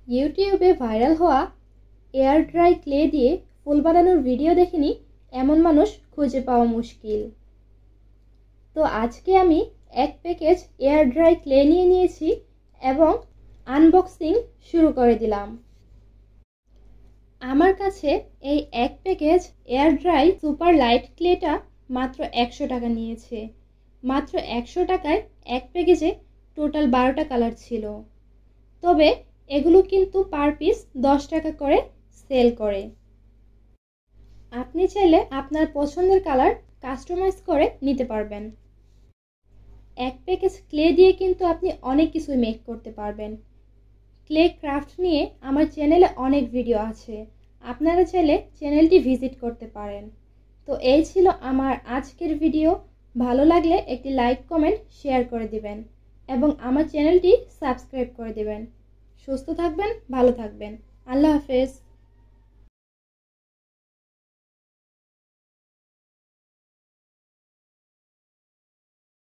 ইউটিউবে ভাইরাল হওয়া air dry clay দিয়ে ফুল বানানোর ভিডিও দেখেনি এমন মানুষ খুঁজে পাওয়া মুশকিল। তো আজকে আমি এক প্যাকেজ এয়ার ড্রাই ক্লে নিয়ে নিয়েছি এবং আনবক্সিং শুরু করে দিলাম। আমার কাছে এই এক package air dry super light ক্লেটা মাত্র 100 টাকা নিয়েছে। মাত্র 100 টাকায় এক প্যাকেজে টোটাল 12টা কালার ছিল। তবে এগুলো কিন্তু পার পিস 10 টাকা করে সেল করে। আপনি চাইলে আপনার পছন্দের কালার কাস্টমাইজ করে নিতে পারবেন। এক প্যাকেজ ক্লে দিয়ে কিন্তু আপনি অনেক কিছুই মেক করতে পারবেন। ক্লে ক্রাফট নিয়ে আমার চ্যানেলে অনেক ভিডিও আছে, আপনারা চাইলে চ্যানেলটি ভিজিট করতে পারেন। তো এই ছিল আমার আজকের ভিডিও। ভালো লাগলে একটি লাইক কমেন্ট শেয়ার করে দিবেন এবং আমার চ্যানেলটি সাবস্ক্রাইব করে দিবেন। সুস্থ থাকবেন, ভালো থাকবেন। আল্লাহ হাফেজ।